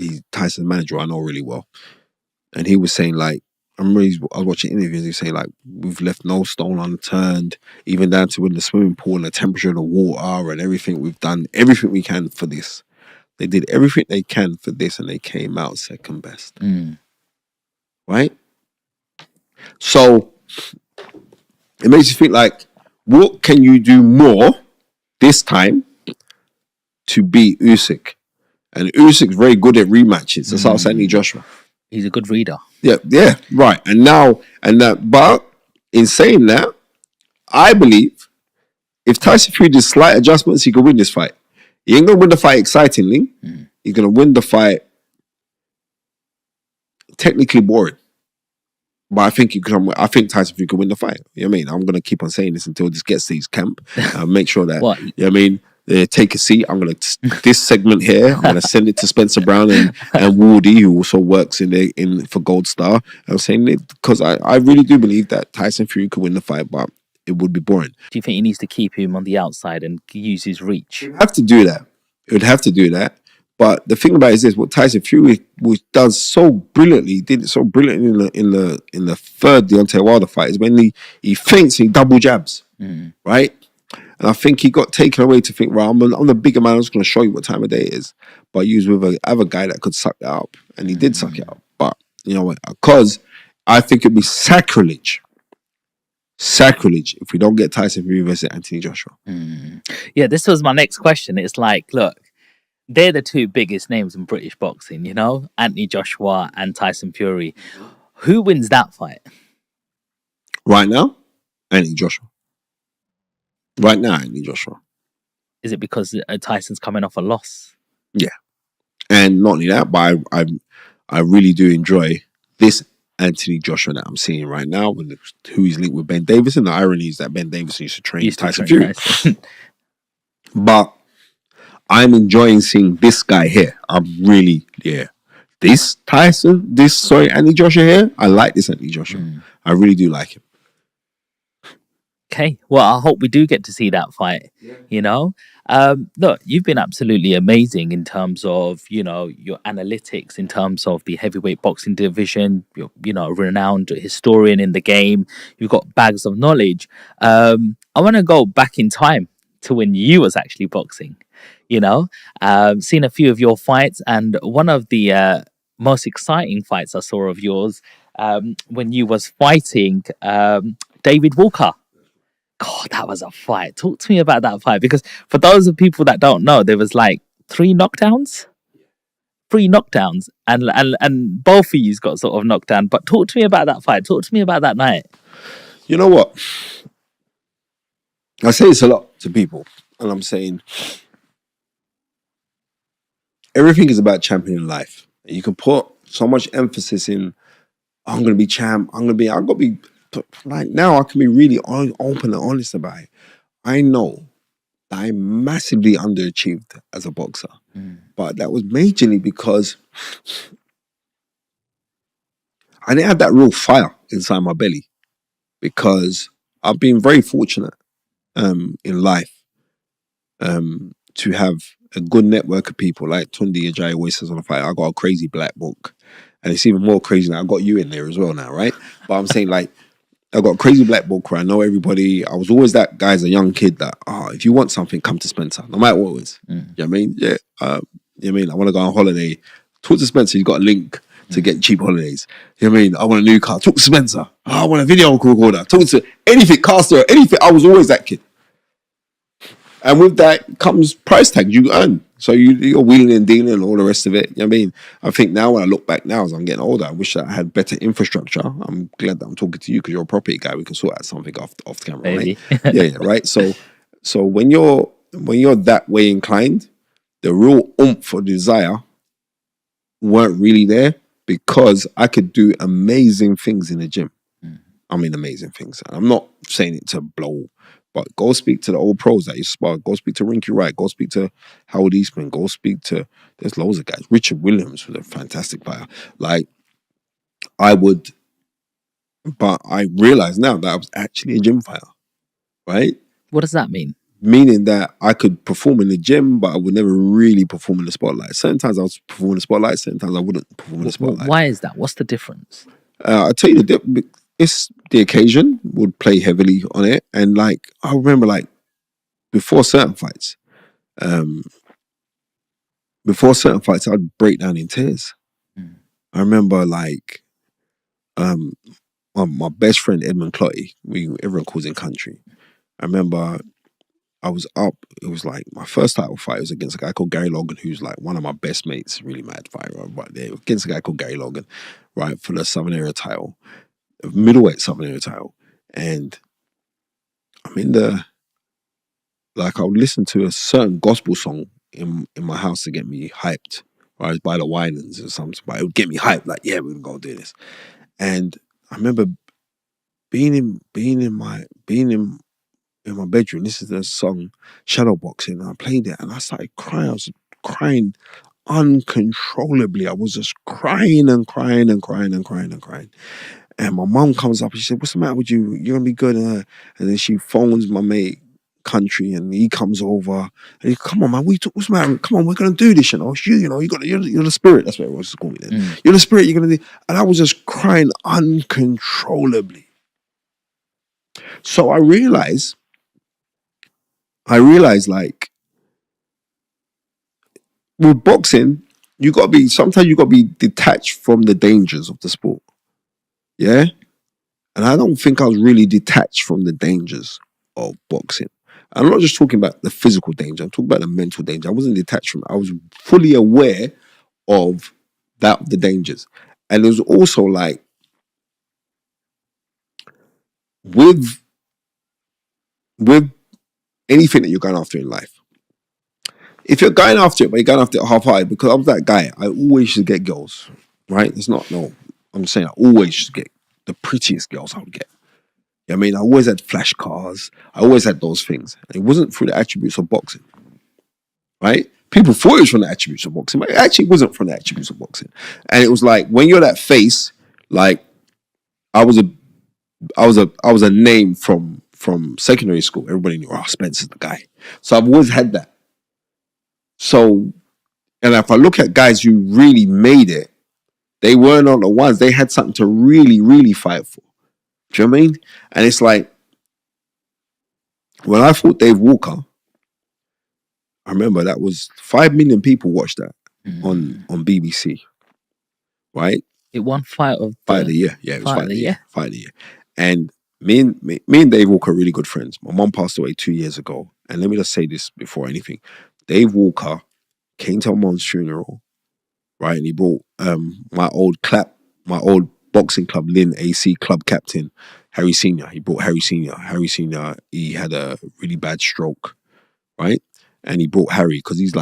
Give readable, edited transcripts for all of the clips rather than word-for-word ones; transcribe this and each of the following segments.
he's Tyson's manager, I know really well. And he was saying, like, I was watching interviews, he was saying, like, we've left no stone unturned, even down to in the swimming pool and the temperature of the water and everything. We've done everything we can for this. They did everything they can for this, and they came out second best. Right? So it makes you think, like, what can you do more this time to beat Usyk? And Usyk's very good at rematches. That's how Anthony Joshua. He's a good reader. Yeah, right. But in saying that, I believe if Tyson Fury did slight adjustments, he could win this fight. He ain't gonna win the fight excitingly. He's gonna win the fight technically boring. But I think Tyson Fury could win the fight. You know what I mean? I'm gonna keep on saying this until this gets to his camp. Make sure that What? you know what I mean. Take a seat. I'm gonna this segment here. I'm gonna send it to Spencer Brown and Woody, who also works in for Gold Star. I'm saying it because I really do believe that Tyson Fury could win the fight, but it would be boring. Do you think he needs to keep him on the outside and use his reach? He would have to do that. It would have to do that. But the thing about it is this: what Tyson Fury did so brilliantly in the third Deontay Wilder fight is when he feints, he double jabs, right? And I think he got taken away to think, right, I'm the bigger man, I'm just going to show you what time of day it is. But he was with another guy that could suck that up. And he did suck it up. But, you know what, because I think it'd be sacrilege if we don't get Tyson Fury versus Anthony Joshua. Yeah, this was my next question. It's like, look, they're the two biggest names in British boxing, you know? Anthony Joshua and Tyson Fury. Who wins that fight? Right now, Anthony Joshua. Right now, Anthony Joshua. Is it because Tyson's coming off a loss? Yeah. And not only that, but I really do enjoy this Anthony Joshua that I'm seeing right now, who he's linked with Ben Davison. The irony is that Ben Davison used to train Tyson Fury. But I'm enjoying seeing this guy here. I'm really, this Anthony Joshua here, I like this Anthony Joshua. I really do like him. Okay, well, I hope we do get to see that fight, you know? Look, you've been absolutely amazing in terms of, you know, your analytics, in terms of the heavyweight boxing division. You're, you know, a renowned historian in the game. You've got bags of knowledge. I want to go back in time to when you was actually boxing, you know? Seen a few of your fights, and one of the most exciting fights I saw of yours when you was fighting David Walker. God, that was a fight. Talk to me about that fight, because for those of people that don't know, there was like three knockdowns, and both of you got sort of knocked down. But talk to me about that fight. Talk to me about that night. You know what? I say this a lot to people, and I'm saying everything is about championing life. You can put so much emphasis in, I'm going to be champ. I've got to be. Like now, I can be really open and honest about it. I know that I massively underachieved as a boxer, but that was majorly because I didn't have that real fire inside my belly. Because I've been very fortunate in life to have a good network of people. Like Tundi Ajayi always says on the fight, I got a crazy black book, and it's even more crazy now. I got you in there as well now, right? But I'm saying, like, I got a crazy black book where I know everybody. I was always that guy as a young kid that, if you want something, come to Spencer, no matter what it was. You know what I mean? Yeah. You know what I mean? I want to go on holiday. Talk to Spencer. He's got a link to get cheap holidays. You know what I mean? I want a new car. Talk to Spencer. I want a video recorder. Talk to anything, caster, anything. I was always that kid. And with that comes price tag you earn. So you're wheeling and dealing and all the rest of it. You know what I mean? I think now when I look back now as I'm getting older, I wish that I had better infrastructure. I'm glad that I'm talking to you because you're a property guy. We can sort out something off the camera, Maybe. right? Yeah, right. So when you're that way inclined, the real oomph or desire weren't really there because I could do amazing things in the gym. I mean, amazing things. And I'm not saying it to blow. But go speak to the old pros that you spar. Go speak to Rinky Wright. Go speak to Howard Eastman. Go speak to, there's loads of guys. Richard Williams was a fantastic player. Like, but I realize now that I was actually a gym fighter, right? What does that mean? meaning that I could perform in the gym, but I would never really perform in the spotlight. Certain times I was performing in the spotlight, certain times I wouldn't perform in the spotlight. Why is that? What's the difference? I'll tell you it's the occasion would play heavily on it, and like I remember, like before certain fights, I'd break down in tears. I remember like my best friend Edmund Clotty, everyone calls him Country. I remember I was up. It was like my first title fight was against a guy called Gary Logan, who's like one of my best mates, really mad fighter. But there against a guy called Gary Logan, right, for the Southern Area title, middleweight Southern Area title, and I'm in the like I would listen to a certain gospel song in my house to get me hyped. Right, by the Winans or something, but it would get me hyped. Like, yeah, we're gonna go do this. And I remember being in my bedroom. This is the song Shadowboxing, and I played it, and I started crying. I was crying uncontrollably. I was just crying and crying and crying and crying and crying. And my mom comes up and she said, "What's the matter with you? You're gonna be good." And then she phones my mate Country, and he comes over and he, "Come on, man, what's the matter? Come on, we're gonna do this. You know, you're the spirit." That's what everyone was calling me then. You're the spirit. You're gonna do. And I was just crying uncontrollably. So I realized like with boxing, sometimes you gotta be detached from the dangers of the sport. Yeah. And I don't think I was really detached from the dangers of boxing. I'm not just talking about the physical danger, I'm talking about the mental danger. I wasn't detached from it. I was fully aware of the dangers. And it was also like with anything that you're going after in life. If you're going after it, but you're going after it half-hearted, because I was that guy, I always should get girls, right? I'm saying I always should get the prettiest girls I would get. I mean, I always had flash cars. I always had those things. And it wasn't through the attributes of boxing, right? People thought it was from the attributes of boxing, but it actually wasn't from the attributes of boxing. And it was like, when you're that face, like I was a name from secondary school. Everybody knew, oh, Spencer's the guy. So I've always had that. So, and if I look at guys who really made it, they weren't on the ones. They had something to really, really fight for. Do you know what I mean? And it's like, when I fought Dave Walker, I remember that was 5 million people watched that on BBC, right? It won fight of the year. Yeah, it was fight of the year. Fight of the year. And me and Dave Walker are really good friends. My mom passed away 2 years ago. And let me just say this before anything. Dave Walker came to my mom's funeral, right? And he brought my old boxing club, Lynn AC club captain, Harry Senior. He brought Harry Senior. Harry Senior, he had a really bad stroke, right? And he brought Harry because he's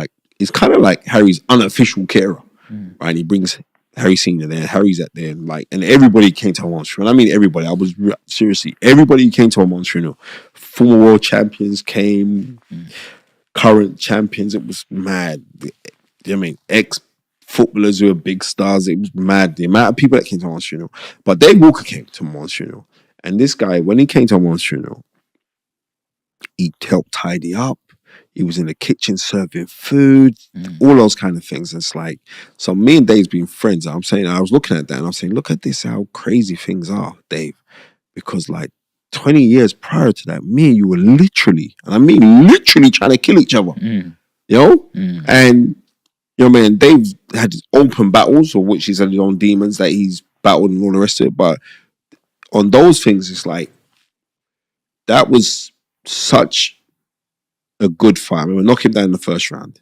kind of like Harry's unofficial carer, right? And he brings Harry Senior there. Harry's at there, and everybody came to my mom's funeral. I mean, everybody. Seriously, everybody came to my mom's funeral. Former world champions came, current champions. It was mad. I mean, ex-footballers who were big stars. It was mad, the amount of people that came to my mom's funeral. But Dave Walker came to my mom's funeral. And this guy, when he came to my mom's funeral, he helped tidy up. He was in the kitchen serving food, all those kind of things. It's like, so me and Dave's been friends. I was looking at that and I'm saying, look at this, how crazy things are, Dave. Because like 20 years prior to that, me and you were literally, and I mean literally trying to kill each other. You know? And, you know, man, Dave had his open battles, or which he's had his own demons that he's battled and all the rest of it. But on those things, it's like, that was such a good fight. I mean, we knocked him down in the first round.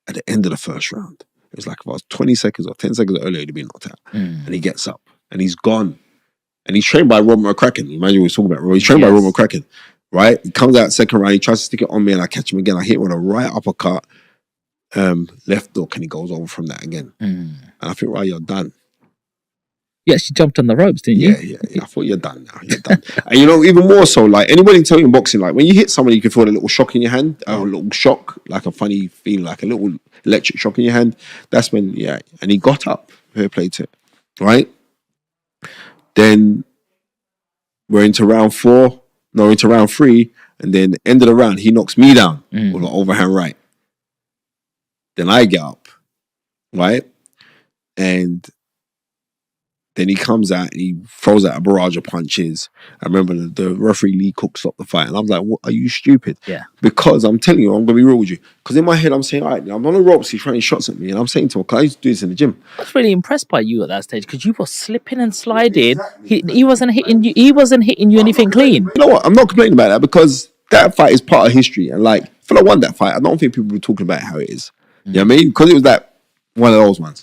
At the end of the first round, it was like if I was 20 seconds or 10 seconds earlier, he'd been knocked out. And he gets up and he's gone. And he's trained by Robert McCracken. Imagine we were talking about. He's trained by Robert McCracken, right? He comes out second round. He tries to stick it on me, and I catch him again. I hit him with a right uppercut, left hook, and he goes over from that again. And I think, right, you're done. Yeah, she jumped on the ropes, didn't you? Yeah. I thought, you're done now. You're done. And you know, even more so, like anybody tell you in boxing, like when you hit somebody, you can feel a little shock in your hand, a little shock, like a funny feeling, like a little electric shock in your hand. That's when, and he got up. Fair play to it, right? Then we're into round 3, And then end of the round, he knocks me down with an overhand right. Then I get up, right? And then he comes out and he throws out a barrage of punches. I remember the referee Lee Cook stopped the fight. And I was like, what, are you stupid? Yeah. Because I'm telling you, I'm going to be real with you. Because in my head, I'm saying, all right, I'm on the ropes, he's throwing shots at me. And I'm saying to him, because I used to do this in the gym. I was really impressed by you at that stage because you were slipping and sliding. He wasn't hitting you. He wasn't hitting you anything clean. You know what? I'm not complaining about that because that fight is part of history. And like, if I won that fight, I don't think people were talking about how it is. You know what I mean? Because it was that one of those ones.